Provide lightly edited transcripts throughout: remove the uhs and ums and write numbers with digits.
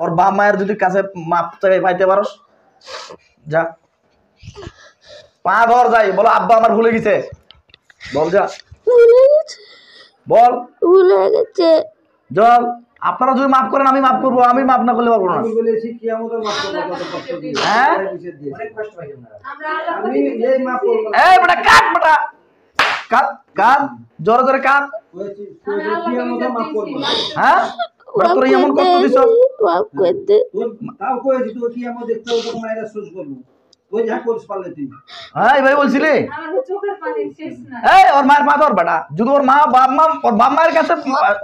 ওর বাপ মায়ের যদি কাছে মাপ পাইতে পারস যা, পা ধর যাই, বলো আব্বা আমার ভুলে গেছে, বল যা, বল ভুলে গেছে। জল। আপনারা যদি মাফ করেন আমি মাফ করবো, আমি মাফ না করলে পারবো না। হ্যাঁ এই বেটা কাট, বেটা কাট, কাট জোরে জোরে কাট। হ্যাঁ বেটা তোরা এমন কষ্ট দিছ, মাফ করে দে। তাও কইছি তুই কি আমাদের দেখতে তোর মায়েরা সুজ করব ওই যা করিস পারলে তুই। হ্যাঁ ভাই বলছিলি আমার চোখের পানি শেষ না। এই ওর মায়ের পা ধর বেটা, যদি ওর মা বাপ মা ওর বাপ মায়ের কাছে,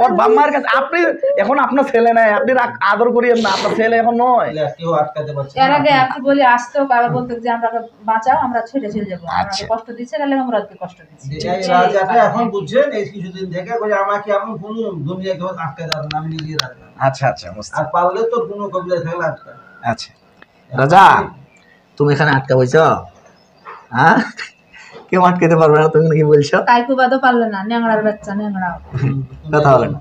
ওর বাপ মায়ের কাছে আপনি এখন আপনার ছেলে নাই, আপনি আদর করিয়েন না, আপনার ছেলে এখন নয়। কেউ আটকাতে পারছে এর আগে আপনি বলে আসতো কারো বলতে যে আমরা বাঁচাও, আমরা ছেড়ে চলে যাবো, আমাকে কষ্ট দিচ্ছে গেলে আমরা ওকে কষ্ট দিচ্ছি। এই রাজাটা এখন বুঝছেন এই কিছুদিন থেকে কই আমাকে এমন কোন দুনিয়া কেউ আটকাতে পারবে না, আমি নিজে রাজা। আচ্ছা আচ্ছা আর পারলে তোর কোনো কবিতা থাকলে আটকা। আচ্ছা রাজা তুমি এখানে আটকা বইছ, হ্যাঁ কেউ আটকাতে পারবে না, তুমি নাকি বলছো? কাইকুবাদও পারলে না, ন্যাংড়ার বাচ্চা ন্যাংড়া কথা বলে না,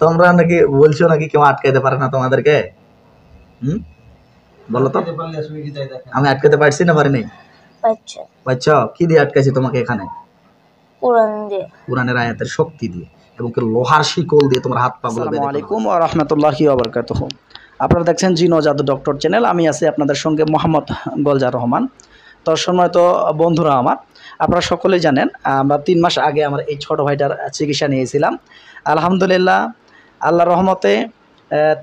তোমরা নাকি বলছো নাকি কেউ আটকাতে পারে না তোমাদেরকে? বলো তো, আমি আটকাতে পারছি না পারিনি? পারছ। কি দিয়ে আটকাইছি তোমাকে এখানে? কোরআন দিয়ে, কোরআনের আয়াতের শক্তি দিয়ে এবং লোহার শিকল দিয়ে তোমার হাত পা গুলো। আসসালামু আলাইকুম ওয়া রাহমাতুল্লাহি ওয়া বারাকাতুহু। আপনারা দেখছেন জিনো জাদু ডক্টর চ্যানেল, আমি আছি আপনাদের সঙ্গে মোহাম্মদ গোলজার রহমান। তো সম্মানিত বন্ধুরা আমার, আপনারা সকলেই জানেন আমরা 3 মাস আগে আমার এই ছোট ভাইটার চিকিৎসা নিয়েছিলাম। আলহামদুলিল্লাহ আল্লাহর রহমতে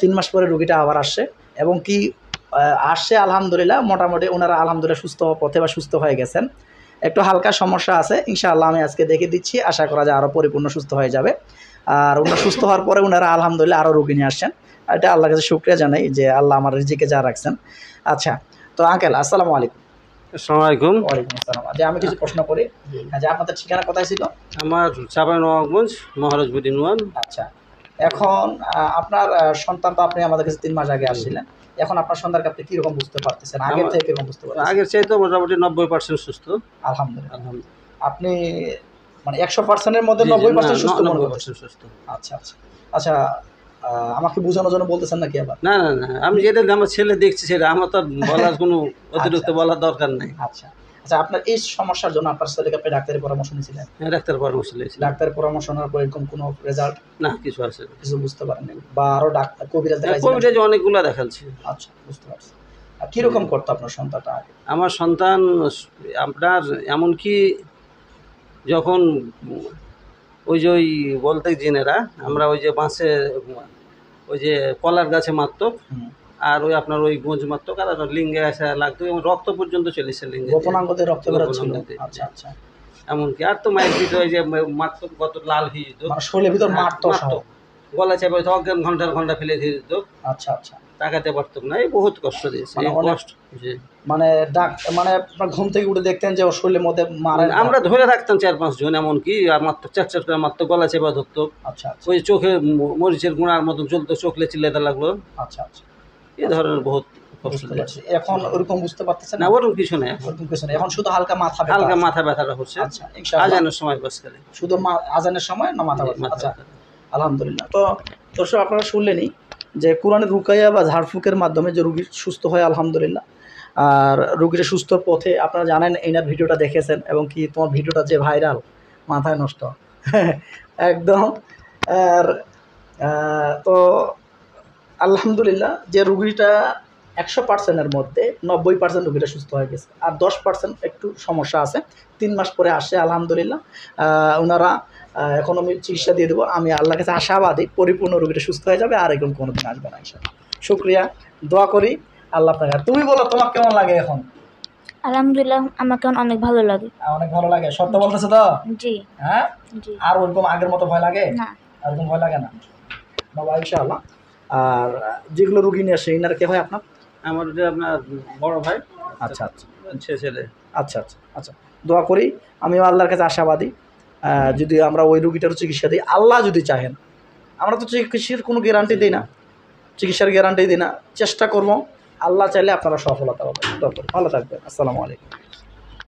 3 মাস পরে রোগীটা আবার আসছে এবং কি আসছে আলহামদুলিল্লাহ, মোটামুটি ওনারা আলহামদুলিল্লাহ সুস্থ পথে বা সুস্থ হয়ে গেছেন। একটু হালকা সমস্যা আছে, ইনশাআল্লাহ আমি আজকে দেখে দিচ্ছি, আশা করা যায় আরও পরিপূর্ণ সুস্থ হয়ে যাবে। আর ওনারা সুস্থ হওয়ার পরে ওনারা আলহামদুলিল্লাহ আরও রোগী নিয়ে আসছেন, এটা আল্লাহর কাছে শুকরিয়া জানাই যে আল্লাহ আমার রিজিকে যা রাখছেন। আচ্ছা তো আঙ্কেল আসসালামু আলাইকুম। আসসালামু আলাইকুম। ওয়ালাইকুম আসসালাম। যে আমি কিছু প্রশ্ন করি, যে আপনাদের ঠিকানা কোথায় ছিল? আমার চাঁপাইনবাবগঞ্জ মহারাজপুর ইউনিয়ন। আচ্ছা এখন আপনার সন্তান তো আপনি আমাদের কাছে 3 মাস আগে আসছিলেন, এখন আপনার সন্তানকে আপনি কিরকম বুঝতে পারতেছেন, আগের থেকে কিরকম বুঝতে পারতেছেন? আগের চাইতে মোটামুটি 90% সুস্থ। আলহামদুলিল্লাহ। আপনি মানে 100%-এর মধ্যে 90% সুস্থ মনে করছেন? সুস্থ। আচ্ছা আচ্ছা আচ্ছা, আমাকে বোঝানোর জন্য বলতেছেন নাকি আবার? না না না, আমি যেটা আমার ছেলে দেখছি সেটা আমার তো বলার কোনো অতিরিক্ত বলার দরকার নেই। আচ্ছা আচ্ছা, আপনার এই সমস্যার জন্য আপনার ছেলেকে আপনি ডাক্তারের পরামর্শ নিয়েছিলেন? হ্যাঁ, ডাক্তার পরামর্শ নিয়েছি। ডাক্তারের পরামর্শ নেওয়ার পর এরকম কোনো রেজাল্ট? না, কিছু আছে কিছু বুঝতে পারেননি বা আরো ডাক্তার কবিরাজ দেখাইছেন? কবিরাজ অনেকগুলো দেখাচ্ছি। আচ্ছা বুঝতে পারছি। আর কিরকম করতো আপনার সন্তানটা আগে? আমার সন্তান আপনার এমনকি যখন ওই যে ওই বলতে জেনেরা আমরা ওই যে বাঁশে ওই যে কলার গাছে মারতো, আর ওই আপনার ওই গোঁজ মারতো, আর লিঙ্গে এসে লাগতো এবং রক্ত পর্যন্ত চলেছে লিঙ্গে, গোপনাঙ্গতে রক্ত বেরোচ্ছিল। আচ্ছা আচ্ছা, এমনকি আর তো মায়ের ভিতরে যে মারতো কত লাল হয়ে যেত, মানে শরীরের ভিতর মারতো, গলা চেপে অজ্ঞান ঘন্টার ঘন্টা ফেলে দিয়ে দিত। আচ্ছা আচ্ছা, তাকাতে পারতো না, এই বহুত কষ্ট দিয়েছে। কষ্ট মানে মানে আপনার ঘুম থেকে উঠে দেখতেন যে ওর শরীরের মধ্যে মারে, আমরা ধরে রাখতাম 4-5 জন, এমনকি আর মাত্র চার করে মাত্র গলা চেপা ধরতো। আচ্ছা, ওই চোখে মরিচের গুঁড়ার মতন চলতো, চোখলে চিল্লাতে লাগলো। আচ্ছা আচ্ছা, এই ধরনের বহুত কষ্ট। এখন ওরকম বুঝতে পারতেছেন না? ওরকম কিছু নেই, ওরকম কিছু নেই, এখন শুধু হালকা মাথা ব্যথাটা হচ্ছে। আচ্ছা, আজানের সময় বাস করে, শুধু আজানের সময় না মাথা ব্যথা। আচ্ছা আলহামদুলিল্লাহ। তো দর্শক আপনারা শুনলেনই যে কোরআনের রুকাইয়া বা ঝাড়ফুঁকের মাধ্যমে যে রুগী সুস্থ হয় আলহামদুলিল্লাহ। আর রুগীর সুস্থ পথে আপনারা জানেন এইনার ভিডিওটা দেখেছেন এবং কি তোমার ভিডিওটা যে ভাইরাল, মাথায় নষ্ট একদম। আর তো আলহামদুলিল্লাহ যে রুগীটা 100%-এর মধ্যে 90% রুগীটা সুস্থ হয়ে গেছে, আর 10% একটু সমস্যা আছে। 3 মাস পরে আসে আলহামদুলিল্লাহ, ওনারা এখন আমি চিকিৎসা দিয়ে দেবো। আমি আল্লাহর কাছে আশাবাদী পরিপূর্ণ রোগীটা সুস্থ হয়ে যাবে, আর এরকম কোনোদিন আসবে না ইনশাআল্লাহ। শুকরিয়া, দোয়া করি আল্লাহ আপনাকে। তুমি বলো তোমার কেমন লাগে এখন? আলহামদুলিল্লাহ আমাকে অনেক ভালো লাগে। অনেক ভালো লাগে, সত্য বলতেছো তো? জি। হ্যাঁ জি। আর ওরকম আগের মতো ভয় লাগে না? এরকম ভয় লাগে না বাবা, ইনশাআল্লাহ। আর যেগুলো রুগী নিয়ে আসে ইনার কে হয় আপনার? আমার যে আপনার বড় ভাই। আচ্ছা আচ্ছা, ছেলে। আচ্ছা আচ্ছা আচ্ছা, দোয়া করি। আমিও আল্লাহর কাছে আশাবাদী, যদি আমরা ওই রুগীটারও চিকিৎসা দিই, আল্লাহ যদি চাহেন। আমরা তো চিকিৎসার কোনো গ্যারান্টি দিই না, চিকিৎসার গ্যারান্টি দিই না, চেষ্টা করবো, আল্লাহ চাইলে আপনারা সফলতা পাবেন। ভালো থাকবেন, আসসালামু আলাইকুম।